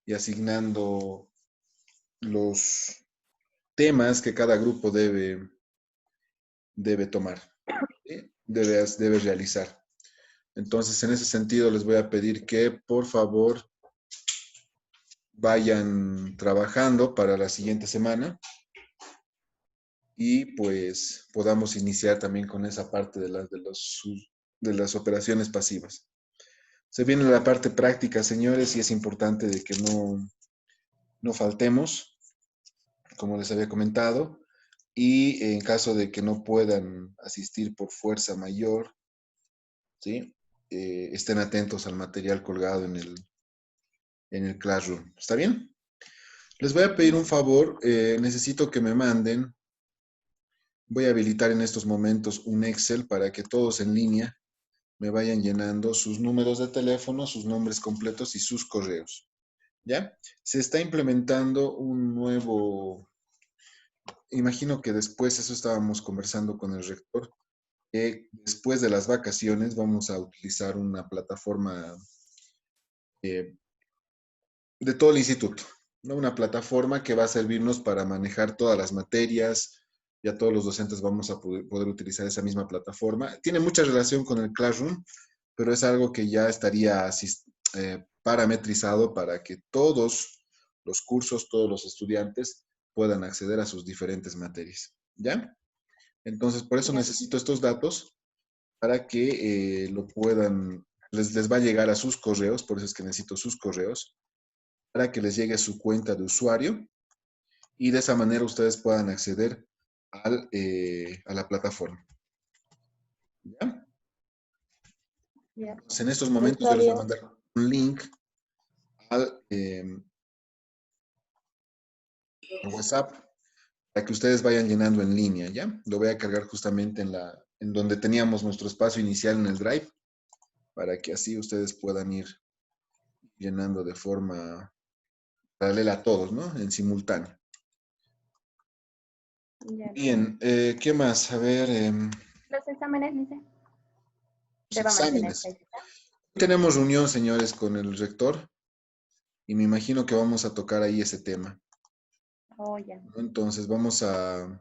y asignando los temas que cada grupo debe tomar, ¿sí? Debe realizar. Entonces, en ese sentido, les voy a pedir que, por favor, vayan trabajando para la siguiente semana y pues podamos iniciar también con esa parte de las operaciones pasivas. Se viene la parte práctica, señores, y es importante de que no faltemos, como les había comentado, y en caso de que no puedan asistir por fuerza mayor, ¿sí? Estén atentos al material colgado en el Classroom. ¿Está bien? Les voy a pedir un favor, necesito que me manden, voy a habilitar en estos momentos un Excel para que todos en línea me vayan llenando sus números de teléfono, sus nombres completos y sus correos. ¿Ya? Se está implementando un nuevo, imagino que después, eso estábamos conversando con el rector, que después de las vacaciones vamos a utilizar una plataforma eh, de todo el instituto, ¿no? Una plataforma que va a servirnos para manejar todas las materias. Ya todos los docentes vamos a poder utilizar esa misma plataforma. Tiene mucha relación con el Classroom, pero es algo que ya estaría parametrizado para que todos los cursos, todos los estudiantes puedan acceder a sus diferentes materias. ¿Ya? Entonces, por eso necesito estos datos para que lo puedan, les va a llegar a sus correos, por eso es que necesito sus correos, para que les llegue a su cuenta de usuario y de esa manera ustedes puedan acceder a la plataforma. ¿Ya? Pues en estos momentos yo les voy a mandar un link al WhatsApp para que ustedes vayan llenando en línea, ¿ya? Lo voy a cargar justamente en donde teníamos nuestro espacio inicial en el Drive, para que así ustedes puedan ir llenando de forma paralela a todos, ¿no? En simultáneo. Bien, ¿qué más? A ver. Los exámenes, dice. Los exámenes. Tenemos reunión, señores, con el rector y me imagino que vamos a tocar ahí ese tema. Oh, ya. Entonces vamos a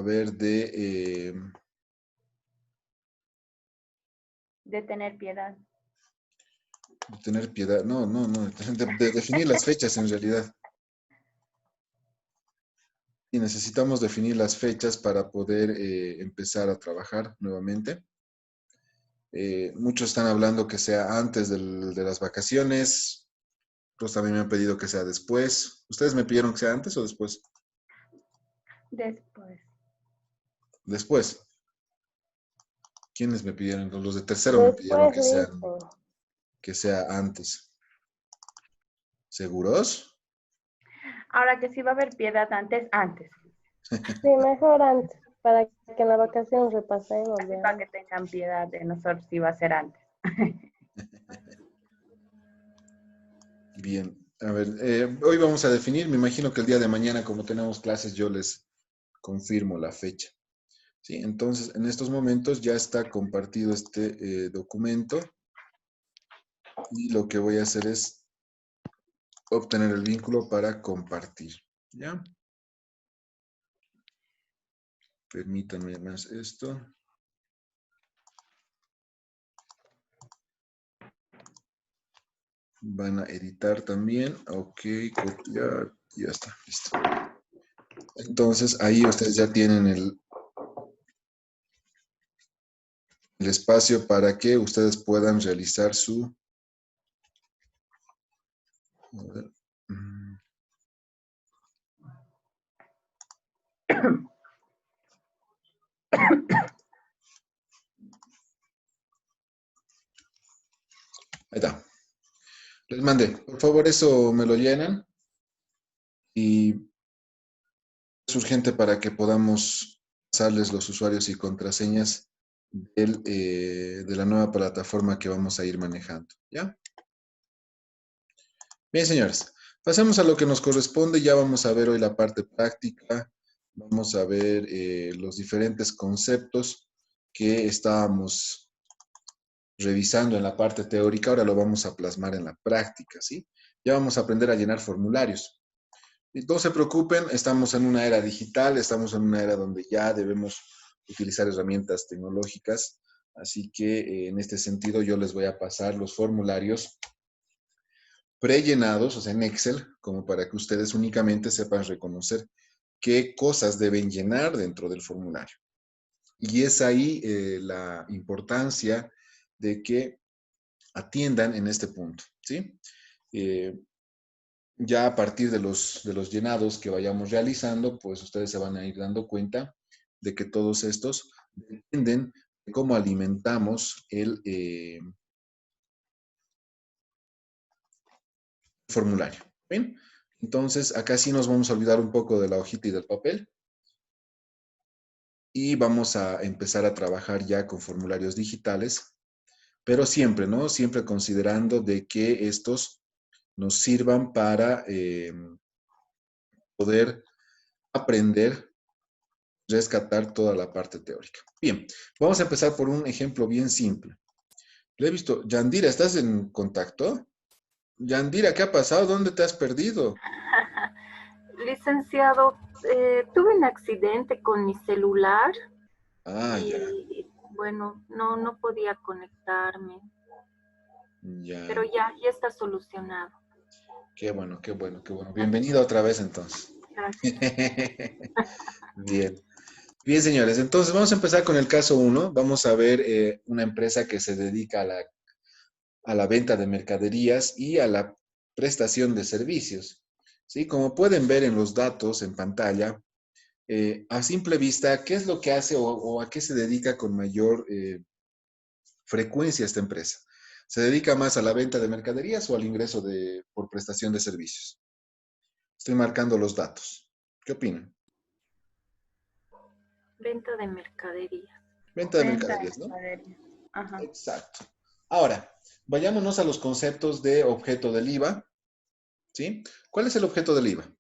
ver de tener piedad. De tener piedad. No, de definir las fechas en realidad. Y necesitamos definir las fechas para poder empezar a trabajar nuevamente. Muchos están hablando que sea antes de las vacaciones. Otros también me han pedido que sea después. ¿Ustedes me pidieron que sea antes o después? Después. Después. ¿Quiénes me pidieron? Los de tercero me pidieron que sea antes. ¿Seguros? Ahora que sí va a haber piedad antes. Sí, mejor antes, para que en la vacación repasemos. Para que tengan piedad de nosotros, sí va a ser antes. Bien, a ver, hoy vamos a definir, me imagino que el día de mañana, como tenemos clases, yo les confirmo la fecha. ¿Sí? Entonces, en estos momentos ya está compartido este documento y lo que voy a hacer es obtener el vínculo para compartir. ¿Ya? Permítanme más esto. Van a editar también. Ok, copiar. Ya está, listo. Entonces, ahí ustedes ya tienen el espacio para que ustedes puedan realizar su... A ver. Ahí está. Les mandé. Por favor, eso me lo llenan. Y es urgente para que podamos pasarles los usuarios y contraseñas de la nueva plataforma que vamos a ir manejando. ¿Ya? Bien, señores. Pasemos a lo que nos corresponde. Ya vamos a ver hoy la parte práctica. Vamos a ver los diferentes conceptos que estábamos revisando en la parte teórica, ahora lo vamos a plasmar en la práctica, ¿sí? Ya vamos a aprender a llenar formularios. Y no se preocupen, estamos en una era digital, estamos en una era donde ya debemos utilizar herramientas tecnológicas, así que en este sentido yo les voy a pasar los formularios prellenados, o sea, en Excel, como para que ustedes únicamente sepan reconocer qué cosas deben llenar dentro del formulario. Y es ahí la importancia de que atiendan en este punto, ¿sí? Ya a partir de los llenados que vayamos realizando, pues ustedes se van a ir dando cuenta de que todos estos dependen de cómo alimentamos el formulario. ¿Bien? Entonces, acá sí nos vamos a olvidar un poco de la hojita y del papel y vamos a empezar a trabajar ya con formularios digitales, pero siempre, ¿no? Siempre considerando de que estos nos sirvan para poder aprender, rescatar toda la parte teórica. Bien, vamos a empezar por un ejemplo bien simple. Le he visto, Yandira, ¿estás en contacto? Yandira, ¿qué ha pasado? ¿Dónde te has perdido? Licenciado, tuve un accidente con mi celular Ah, ya, y bueno, no podía conectarme, ya. pero ya está solucionado. Qué bueno, qué bueno, qué bueno. Bienvenida otra vez entonces. Gracias. Bien. Bien, señores, entonces vamos a empezar con el caso 1. Vamos a ver una empresa que se dedica a la venta de mercaderías y a la prestación de servicios. ¿Sí? Como pueden ver en los datos en pantalla, a simple vista, ¿qué es lo que hace o a qué se dedica con mayor frecuencia esta empresa? ¿Se dedica más a la venta de mercaderías o al ingreso por prestación de servicios? Estoy marcando los datos. ¿Qué opinan? Venta de mercadería. Venta de Venta de mercaderías, ¿no? mercadería. Ajá. Exacto. Ahora, vayámonos a los conceptos de objeto del IVA, ¿sí? ¿Cuál es el objeto del IVA?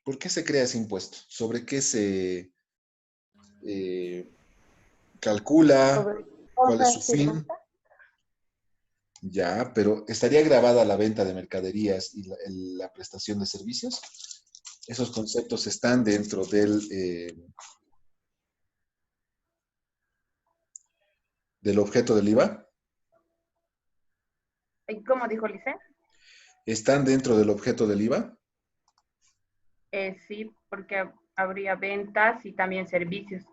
¿Por qué se crea ese impuesto? ¿Sobre qué se calcula? Sobre ¿Cuál es su compras y fin? ventas. Ya, pero ¿estaría grabada la venta de mercaderías y la prestación de servicios? Esos conceptos están dentro del objeto del IVA. ¿Y cómo dijo Lice? ¿Están dentro del objeto del IVA? Sí, porque habría ventas y también servicios.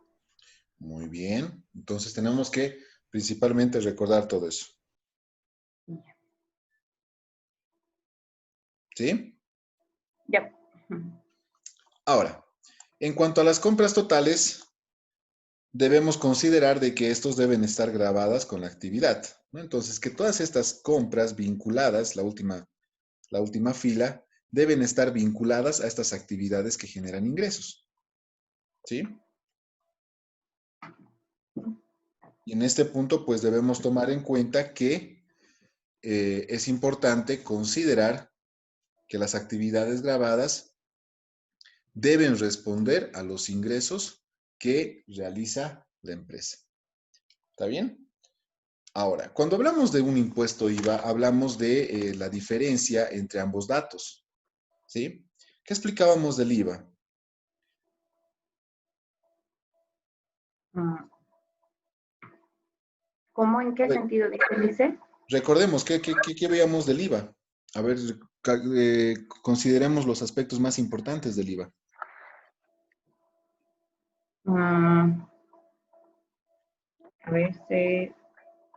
Muy bien. Entonces tenemos que principalmente recordar todo eso. ¿Sí? Ya. Ahora, en cuanto a las compras totales, debemos considerar de que estos deben estar grabadas con la actividad, ¿no? Entonces, que todas estas compras vinculadas, la última fila, deben estar vinculadas a estas actividades que generan ingresos, ¿sí? Y en este punto, pues debemos tomar en cuenta que es importante considerar que las actividades grabadas deben responder a los ingresos que realiza la empresa. ¿Está bien? Ahora, cuando hablamos de un impuesto IVA, hablamos de la diferencia entre ambos datos. ¿Sí? ¿Qué explicábamos del IVA? ¿Cómo? ¿En A qué ver, sentido dijo Lice? recordemos, ¿qué veíamos del IVA? A ver, consideremos los aspectos más importantes del IVA. A ver,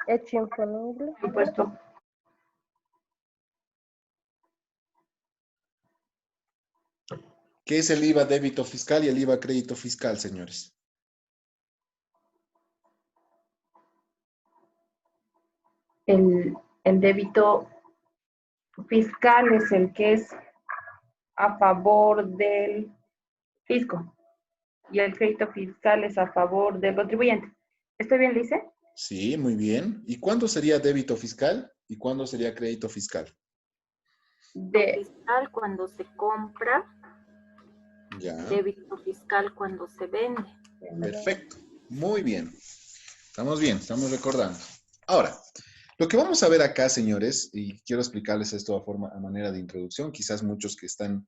Hecho imponible. impuesto. ¿Qué es el IVA débito fiscal y el IVA crédito fiscal, señores? El débito fiscal es el que es a favor del fisco y el crédito fiscal es a favor del contribuyente. ¿Estoy bien, Lice? Sí, muy bien. ¿Y cuándo sería débito fiscal y cuándo sería crédito fiscal? Fiscal cuando se compra, Ya, débito fiscal cuando se vende. Perfecto. Muy bien. Estamos bien, estamos recordando. Ahora, lo que vamos a ver acá, señores, y quiero explicarles esto a manera de introducción, quizás muchos que están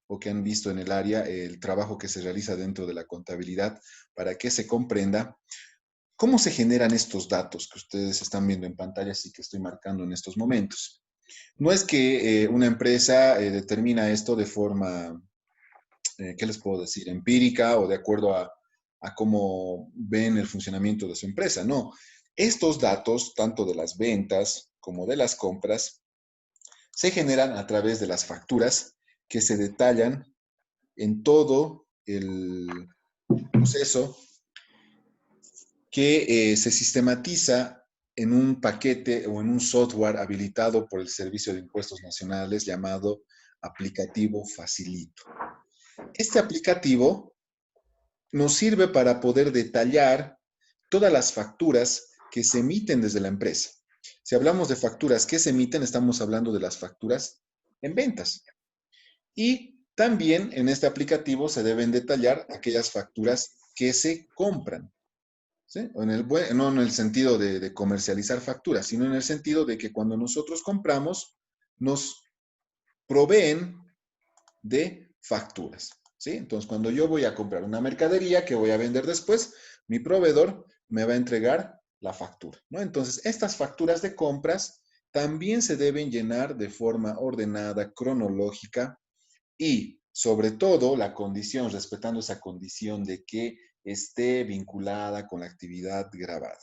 o que han visto en el área el trabajo que se realiza dentro de la contabilidad para que se comprenda cómo se generan estos datos que ustedes están viendo en pantalla y que estoy marcando en estos momentos. No es que una empresa determina esto de forma, ¿qué les puedo decir? Empírica o de acuerdo a cómo ven el funcionamiento de su empresa. No, estos datos, tanto de las ventas como de las compras, se generan a través de las facturas que se detallan en todo el proceso que se sistematiza en un paquete o en un software habilitado por el Servicio de Impuestos Nacionales llamado aplicativo Facilito. Este aplicativo nos sirve para poder detallar todas las facturas que se emiten desde la empresa. Si hablamos de facturas que se emiten, estamos hablando de las facturas en ventas. Y también en este aplicativo se deben detallar aquellas facturas que se compran. ¿Sí? No en el sentido de comercializar facturas, sino en el sentido de que cuando nosotros compramos, nos proveen de facturas. ¿Sí? Entonces, cuando yo voy a comprar una mercadería que voy a vender después, mi proveedor me va a entregar la factura, ¿no? Entonces, estas facturas de compras también se deben llenar de forma ordenada, cronológica y, sobre todo, la condición, respetando esa condición de que esté vinculada con la actividad grabada,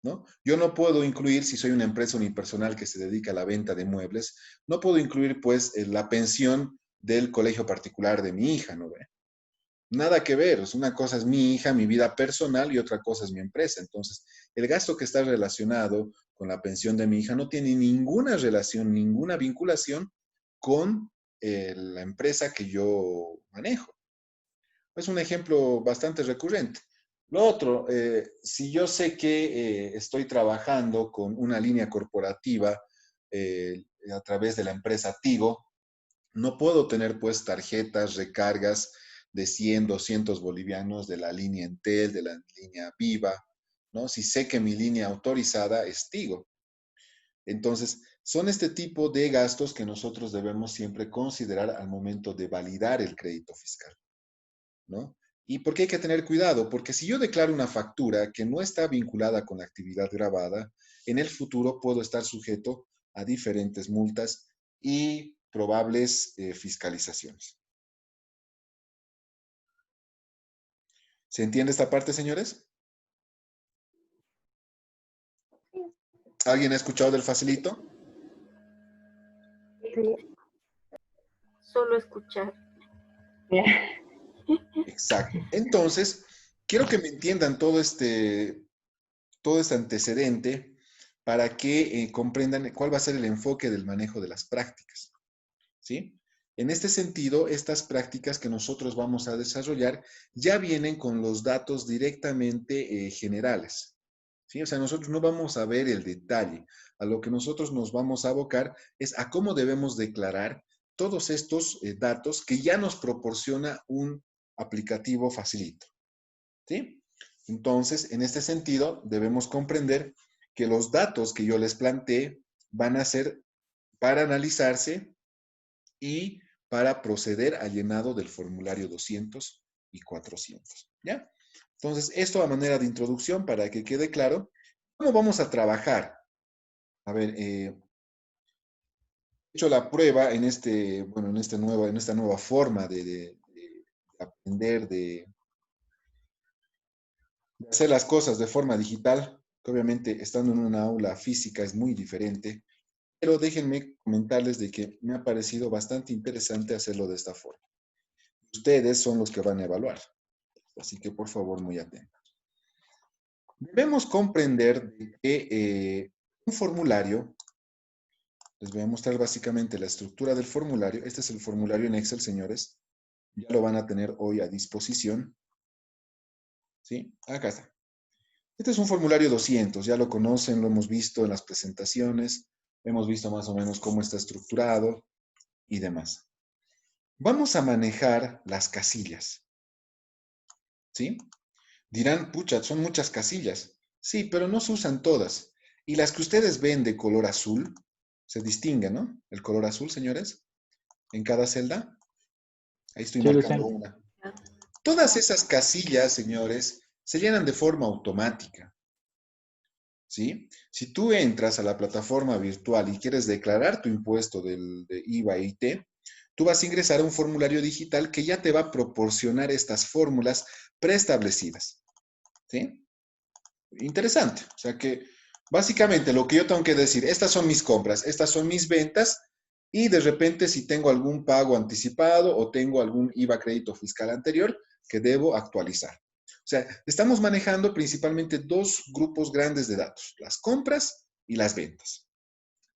¿no? Yo no puedo incluir, si soy una empresa unipersonal que se dedica a la venta de muebles, no puedo incluir, pues, la pensión del colegio particular de mi hija, ¿no ve? Nada que ver, una cosa es mi hija, mi vida personal y otra cosa es mi empresa. Entonces, el gasto que está relacionado con la pensión de mi hija no tiene ninguna relación, ninguna vinculación con la empresa que yo manejo. Es un ejemplo bastante recurrente. Lo otro, si yo sé que estoy trabajando con una línea corporativa a través de la empresa Tigo, no puedo tener pues tarjetas, recargas de 100, 200 bolivianos de la línea Entel, de la línea Viva, ¿no? Si sé que mi línea autorizada es Tigo. Entonces, son este tipo de gastos que nosotros debemos siempre considerar al momento de validar el crédito fiscal, ¿no? ¿Y por qué hay que tener cuidado? Porque si yo declaro una factura que no está vinculada con la actividad grabada, en el futuro puedo estar sujeto a diferentes multas y probables fiscalizaciones. ¿Se entiende esta parte, señores? ¿Alguien ha escuchado del facilito? Sí. Solo escuchar. Exacto. Entonces, quiero que me entiendan todo este antecedente para que comprendan cuál va a ser el enfoque del manejo de las prácticas, ¿sí? En este sentido, estas prácticas que nosotros vamos a desarrollar ya vienen con los datos directamente generales, ¿sí? O sea, nosotros no vamos a ver el detalle. A lo que nosotros nos vamos a abocar es a cómo debemos declarar todos estos datos que ya nos proporciona un aplicativo Facilito, ¿sí? Entonces, en este sentido, debemos comprender que los datos que yo les planteé van a ser para analizarse y para proceder al llenado del formulario 200 y 400, ¿ya? Entonces, esto a manera de introducción para que quede claro cómo vamos a trabajar. A ver, he hecho la prueba en en esta nueva forma de aprender, de hacer las cosas de forma digital, que obviamente estando en una aula física es muy diferente, pero déjenme comentarles de que me ha parecido bastante interesante hacerlo de esta forma. Ustedes son los que van a evaluar, así que por favor muy atentos. Debemos comprender que un formulario, les voy a mostrar básicamente la estructura del formulario. Este es el formulario en Excel, señores. Ya lo van a tener hoy a disposición. ¿Sí? Acá está. Este es un formulario 200, ya lo conocen, lo hemos visto en las presentaciones, hemos visto más o menos cómo está estructurado y demás. Vamos a manejar las casillas, ¿sí? Dirán, pucha, son muchas casillas. Sí, pero no se usan todas. Y las que ustedes ven de color azul, se distingue, ¿no? El color azul, señores, en cada celda. Ahí estoy Sí, marcando Luciano. una. Todas esas casillas, señores, se llenan de forma automática, ¿sí? Si tú entras a la plataforma virtual y quieres declarar tu impuesto de IVA e IT, tú vas a ingresar a un formulario digital que ya te va a proporcionar estas fórmulas preestablecidas, ¿sí? Interesante. O sea que básicamente lo que yo tengo que decir, estas son mis compras, estas son mis ventas y de repente si tengo algún pago anticipado o tengo algún IVA crédito fiscal anterior que debo actualizar. O sea, estamos manejando principalmente dos grupos grandes de datos, las compras y las ventas.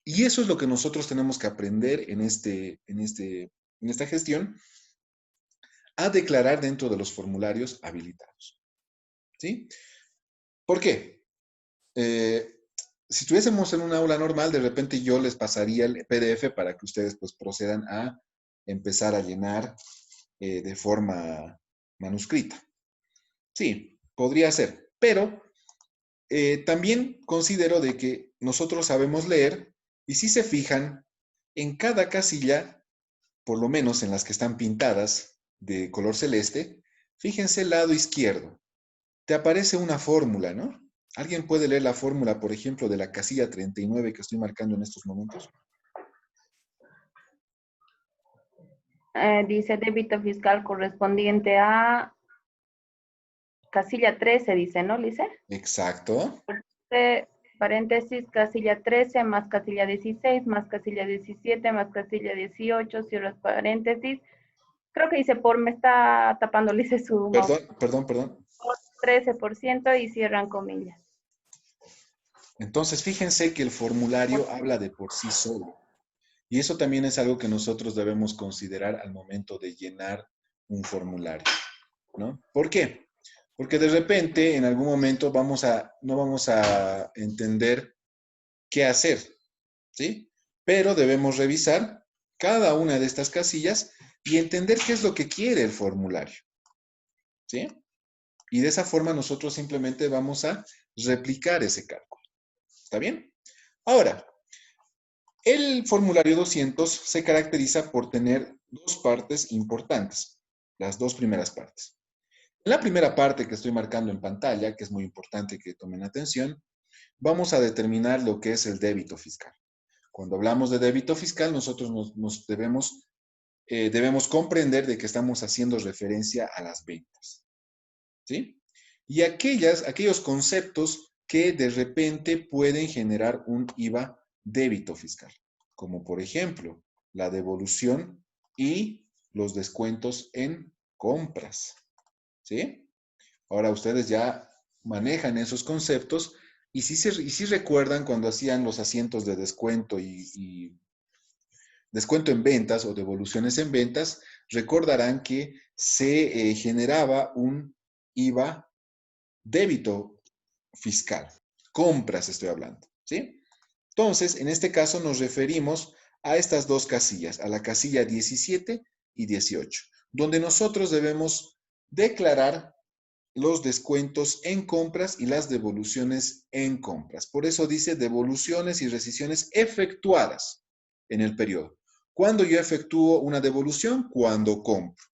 Y eso es lo que nosotros tenemos que aprender en esta gestión a declarar dentro de los formularios habilitados. ¿Sí? ¿Por qué? Si estuviésemos en un aula normal, de repente yo les pasaría el PDF para que ustedes pues procedan a empezar a llenar de forma manuscrita. Sí, podría ser, pero también considero de que nosotros sabemos leer y si se fijan, en cada casilla, por lo menos en las que están pintadas de color celeste, fíjense el lado izquierdo. Te aparece una fórmula, ¿no? ¿Alguien puede leer la fórmula, por ejemplo, de la casilla 39 que estoy marcando en estos momentos? Dice débito fiscal correspondiente a casilla 13, dice, ¿no, Lice? Exacto. Paréntesis, casilla 13 más casilla 16 más casilla 17 más casilla 18, cierras paréntesis. Creo que dice me está tapando, Lice, su mouse. Perdón. 13% y cierran comillas. Entonces, fíjense que el formulario habla de por sí solo. Y eso también es algo que nosotros debemos considerar al momento de llenar un formulario, ¿no? ¿Por qué? Porque de repente, en algún momento, no vamos a entender qué hacer, ¿sí? Pero debemos revisar cada una de estas casillas y entender qué es lo que quiere el formulario, ¿sí? Y de esa forma nosotros simplemente vamos a replicar ese cálculo. ¿Está bien? Ahora, el formulario 200 se caracteriza por tener dos partes importantes, las dos primeras partes. En la primera parte que estoy marcando en pantalla, que es muy importante que tomen atención, vamos a determinar lo que es el débito fiscal. Cuando hablamos de débito fiscal, nosotros debemos comprender de que estamos haciendo referencia a las ventas, ¿sí? Y aquellos conceptos que de repente pueden generar un IVA débito fiscal, como por ejemplo la devolución y los descuentos en compras, ¿sí? Ahora ustedes ya manejan esos conceptos y si recuerdan cuando hacían los asientos de descuento y descuento en ventas o devoluciones en ventas, recordarán que se generaba un IVA débito fiscal. Compras estoy hablando, ¿sí? Entonces, en este caso nos referimos a estas dos casillas, a la casilla 17 y 18, donde nosotros debemos declarar los descuentos en compras y las devoluciones en compras. Por eso dice devoluciones y rescisiones efectuadas en el periodo. ¿Cuándo yo efectúo una devolución? Cuando compro.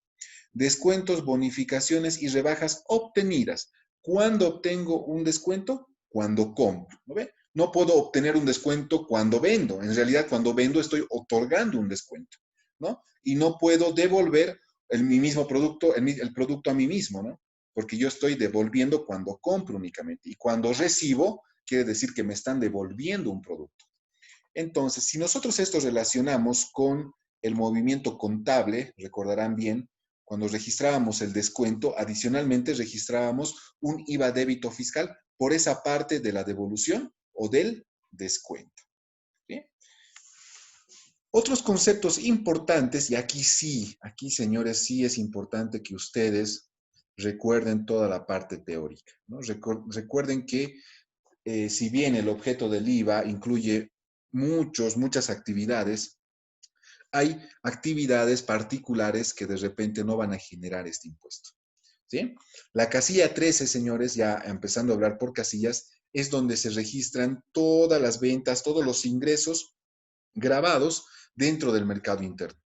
Descuentos, bonificaciones y rebajas obtenidas. ¿Cuándo obtengo un descuento? Cuando compro. ¿No ve? No puedo obtener un descuento cuando vendo. En realidad, cuando vendo estoy otorgando un descuento, ¿no? Y no puedo devolver mi mismo producto, el producto a mí mismo, ¿no? Porque yo estoy devolviendo cuando compro únicamente. Y cuando recibo, quiere decir que me están devolviendo un producto. Entonces, si nosotros esto relacionamos con el movimiento contable, recordarán bien, cuando registrábamos el descuento, adicionalmente registrábamos un IVA débito fiscal por esa parte de la devolución o del descuento. ¿Bien? Otros conceptos importantes, y aquí sí, aquí señores, sí es importante que ustedes recuerden toda la parte teórica, ¿no? Recuerden que si bien el objeto del IVA incluye muchas actividades, hay actividades particulares que de repente no van a generar este impuesto. ¿Sí? La casilla 13, señores, ya empezando a hablar por casillas, es donde se registran todas las ventas, todos los ingresos grabados dentro del mercado interno,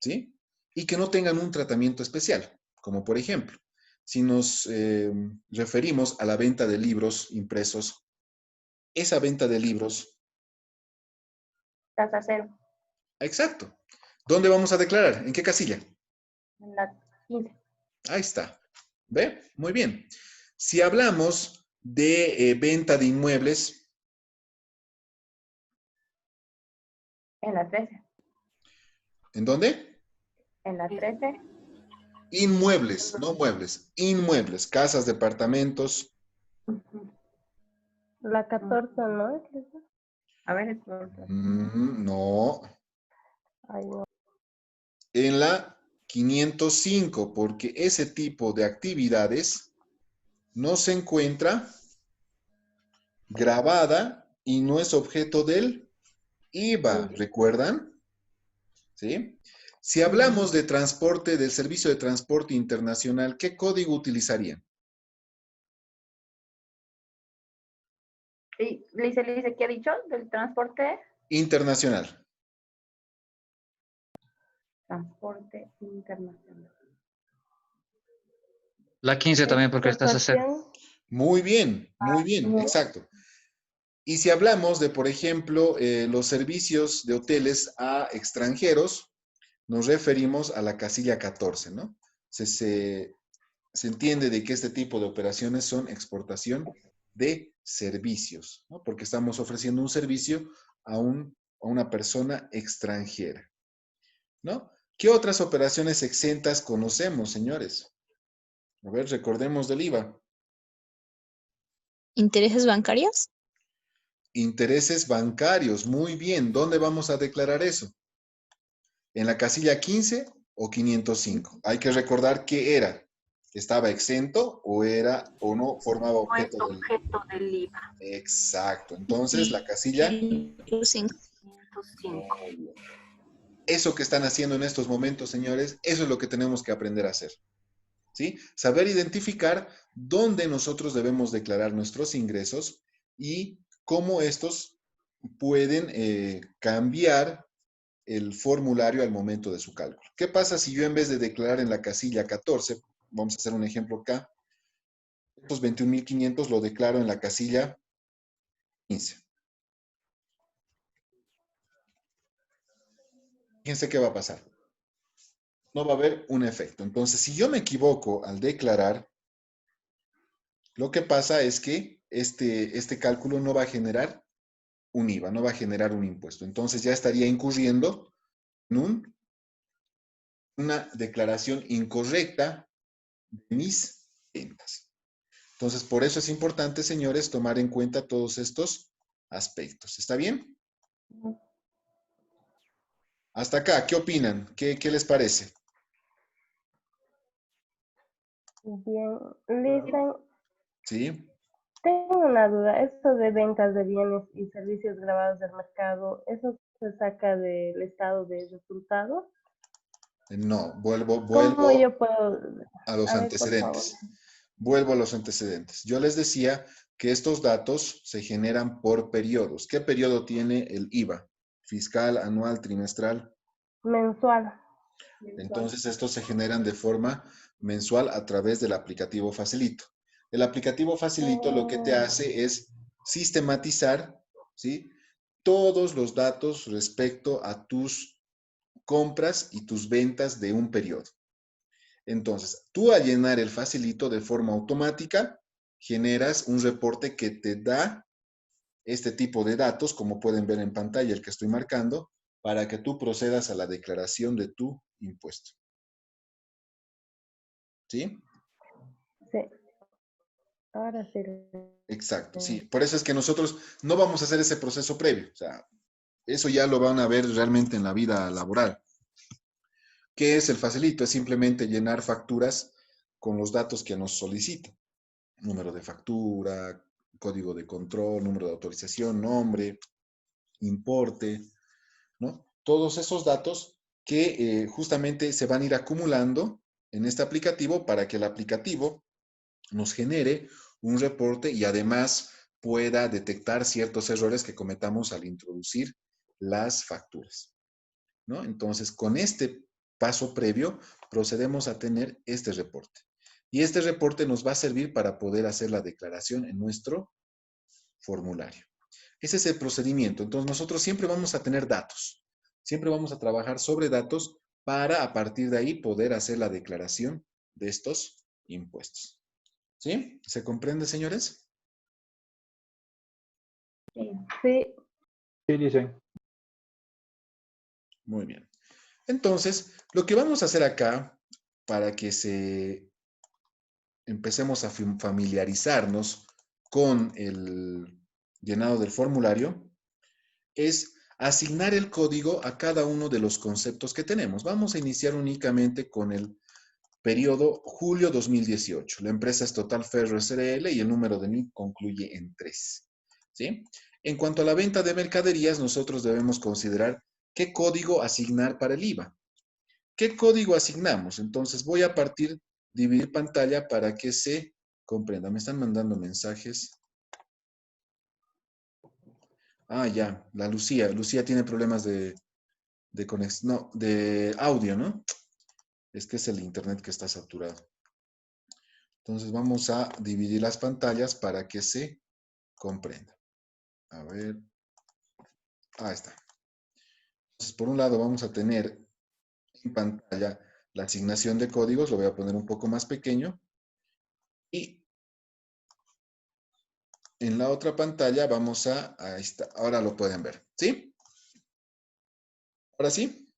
¿sí? Y que no tengan un tratamiento especial, como por ejemplo, si nos referimos a la venta de libros impresos, esa venta de libros, Tasa cero. exacto. ¿Dónde vamos a declarar? ¿En qué casilla? En la 15. Ahí está. ¿Ve? Muy bien. Si hablamos de venta de inmuebles, En la 13. ¿en dónde? En la 13. Inmuebles, no muebles. Inmuebles, casas, departamentos. La 14, ¿no? A ver, es por No. Ay, no. En la 505, porque ese tipo de actividades no se encuentra grabada y no es objeto del IVA, ¿recuerdan? ¿Sí? Si hablamos de transporte, del servicio de transporte internacional, ¿qué código utilizarían? Sí, Lice, ¿qué ha dicho del transporte? Internacional. Transporte internacional. La 15 también, porque estás a hacer. Exportación. Muy bien, no. exacto. Y si hablamos de, por ejemplo, los servicios de hoteles a extranjeros, nos referimos a la casilla 14, ¿no? Se entiende de que este tipo de operaciones son exportación de servicios, ¿no? Porque estamos ofreciendo un servicio a una persona extranjera, ¿no? ¿Qué otras operaciones exentas conocemos, señores? A ver, recordemos del IVA. ¿Intereses bancarios? Intereses bancarios, muy bien. ¿Dónde vamos a declarar eso? ¿En la casilla 15 o 505? Hay que recordar qué era. ¿Estaba exento o era o no formaba No es objeto del IVA? objeto del IVA. Exacto. Entonces, la casilla, 505. 505. eso que están haciendo en estos momentos, señores, eso es lo que tenemos que aprender a hacer. ¿Sí? Saber identificar dónde nosotros debemos declarar nuestros ingresos y cómo estos pueden cambiar el formulario al momento de su cálculo. ¿Qué pasa si yo en vez de declarar en la casilla 14, vamos a hacer un ejemplo acá, estos 21.500 lo declaro en la casilla 15? Fíjense qué va a pasar. No va a haber un efecto. Entonces, si yo me equivoco al declarar, lo que pasa es que este cálculo no va a generar un IVA, no va a generar un impuesto. Entonces ya estaría incurriendo en una declaración incorrecta de mis ventas. Entonces, por eso es importante, señores, tomar en cuenta todos estos aspectos. ¿Está bien? Hasta acá, ¿qué opinan? ¿Qué les parece? Bien. Listen, ¿Sí? tengo una duda. Esto de ventas de bienes y servicios grabados del mercado, ¿eso se saca del estado de resultados? No, ¿Cómo vuelvo yo puedo? a los A ver, por favor. antecedentes. Vuelvo a los antecedentes. Yo les decía que estos datos se generan por periodos. ¿Qué periodo tiene el IVA? Fiscal, anual, trimestral. Mensual. Entonces, estos se generan de forma mensual a través del aplicativo Facilito. El aplicativo Facilito lo que te hace es sistematizar, ¿sí?, todos los datos respecto a tus compras y tus ventas de un periodo. Entonces, tú al llenar el Facilito de forma automática, generas un reporte que te da este tipo de datos, como pueden ver en pantalla el que estoy marcando, para que tú procedas a la declaración de tu impuesto. ¿Sí? Sí. Ahora sí. Exacto, sí. Por eso es que nosotros no vamos a hacer ese proceso previo. O sea, eso ya lo van a ver realmente en la vida laboral. ¿Qué es el Facilito? Es simplemente llenar facturas con los datos que nos solicitan. Número de factura, código de control, número de autorización, nombre, importe, ¿no? Todos esos datos que justamente se van a ir acumulando en este aplicativo para que el aplicativo nos genere un reporte y además pueda detectar ciertos errores que cometamos al introducir las facturas, ¿no? Entonces, con este paso previo, procedemos a tener este reporte. Y este reporte nos va a servir para poder hacer la declaración en nuestro formulario. Ese es el procedimiento. Entonces, nosotros siempre vamos a tener datos. Siempre vamos a trabajar sobre datos para, a partir de ahí, poder hacer la declaración de estos impuestos. ¿Sí? ¿Se comprende, señores? Sí. Sí, Sí, dicen. Muy bien. Entonces, lo que vamos a hacer acá, para que empecemos a familiarizarnos con el llenado del formulario, es asignar el código a cada uno de los conceptos que tenemos. Vamos a iniciar únicamente con el periodo julio 2018. La empresa es Total Ferro SRL y el número de NIF concluye en 3. ¿Sí? En cuanto a la venta de mercaderías, nosotros debemos considerar qué código asignar para el IVA. ¿Qué código asignamos? Entonces voy a dividir pantalla para que se comprenda. Me están mandando mensajes. Ah, ya, la Lucía. Lucía tiene problemas de conexión, no, de audio, ¿no? Es que es el internet que está saturado. Entonces vamos a dividir las pantallas para que se comprenda. A ver. Ahí está. Entonces, por un lado vamos a tener en pantalla la asignación de códigos. Lo voy a poner un poco más pequeño. Y en la otra pantalla vamos ahí está. Ahora lo pueden ver. ¿Sí? ¿Ahora sí?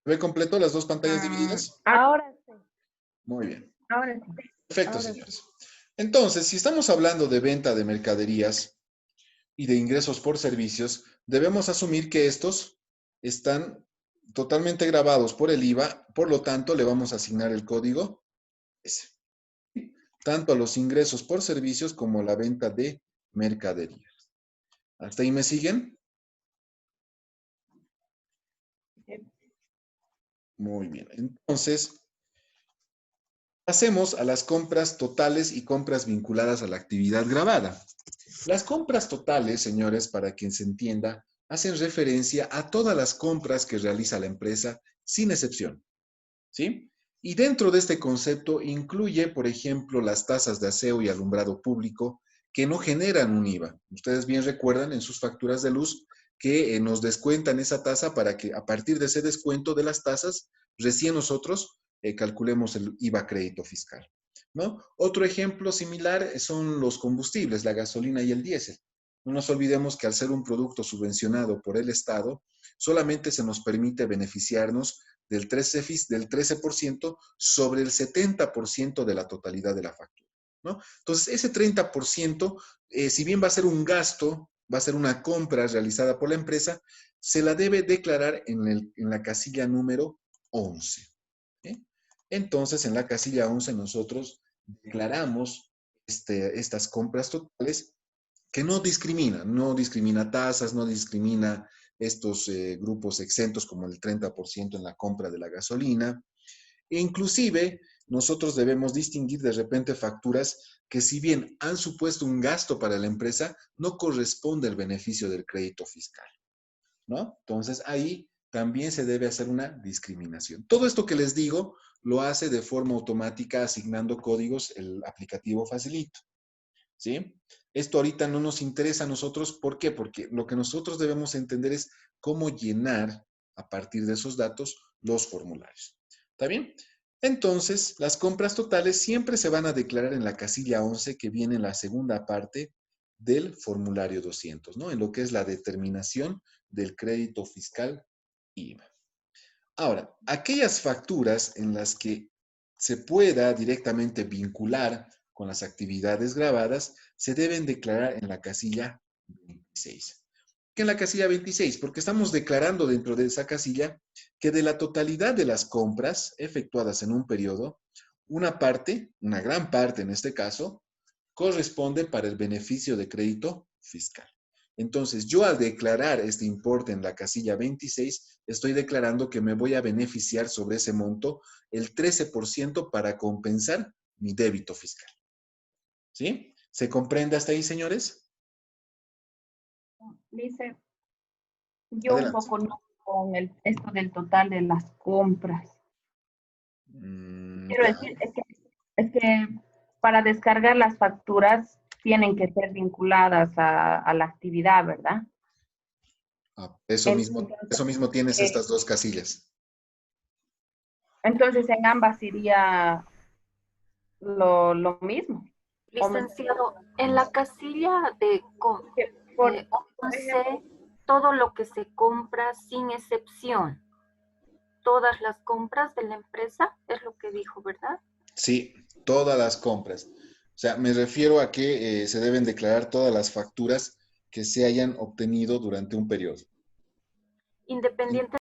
¿Ve completo las dos pantallas divididas? ahora sí. Muy bien. Ahora sí. Perfecto, Ahora sí. señores. Entonces, si estamos hablando de venta de mercaderías y de ingresos por servicios, debemos asumir que estos están totalmente grabados por el IVA, por lo tanto, le vamos a asignar el código S, tanto a los ingresos por servicios como a la venta de mercaderías. ¿Hasta ahí me siguen? Muy bien. Entonces, pasemos a las compras totales y compras vinculadas a la actividad grabada. Las compras totales, señores, para quien se entienda, hacen referencia a todas las compras que realiza la empresa sin excepción, ¿sí? Y dentro de este concepto incluye, por ejemplo, las tasas de aseo y alumbrado público que no generan un IVA. Ustedes bien recuerdan en sus facturas de luz que nos descuentan esa tasa para que a partir de ese descuento de las tasas, recién nosotros calculemos el IVA crédito fiscal, ¿no? Otro ejemplo similar son los combustibles, la gasolina y el diésel. No nos olvidemos que al ser un producto subvencionado por el Estado, solamente se nos permite beneficiarnos del 13% sobre el 70% de la totalidad de la factura, ¿no? Entonces, ese 30%, si bien va a ser un gasto, va a ser una compra realizada por la empresa, se la debe declarar en la casilla número 11. ¿Sí? Entonces, en la casilla 11 nosotros declaramos estas compras totales que no discrimina tasas, no discrimina estos grupos exentos como el 30% en la compra de la gasolina. E inclusive, nosotros debemos distinguir de repente facturas que si bien han supuesto un gasto para la empresa, no corresponde el beneficio del crédito fiscal, ¿no? Entonces, ahí también se debe hacer una discriminación. Todo esto que les digo lo hace de forma automática asignando códigos el aplicativo Facilito, ¿sí? Esto ahorita no nos interesa a nosotros. ¿Por qué? Porque lo que nosotros debemos entender es cómo llenar a partir de esos datos los formularios. ¿Está bien? Entonces, las compras totales siempre se van a declarar en la casilla 11 que viene en la segunda parte del formulario 200, ¿no? En lo que es la determinación del crédito fiscal IVA. Ahora, aquellas facturas en las que se pueda directamente vincular con las actividades grabadas se deben declarar en la casilla 26. ¿Qué en la casilla 26? Porque estamos declarando dentro de esa casilla que de la totalidad de las compras efectuadas en un periodo, una parte, una gran parte en este caso, corresponde para el beneficio de crédito fiscal. Entonces, yo al declarar este importe en la casilla 26, estoy declarando que me voy a beneficiar sobre ese monto el 13% para compensar mi débito fiscal. ¿Sí? ¿Se comprende hasta ahí, señores? Dice, yo un Adelante. poco no con esto del total de las compras. Quiero Ya. decir, es que para descargar las facturas tienen que ser vinculadas a la actividad, ¿verdad? Eso Entonces, mismo tienes eh, estas dos casillas. entonces en ambas iría lo mismo. O me- Licenciado, en la casilla de por opción ejemplo, C, todo lo que se compra sin excepción, todas las compras de la empresa, es lo que dijo, ¿verdad? Sí, todas las compras. O sea, me refiero a que se deben declarar todas las facturas que se hayan obtenido durante un periodo. Independiente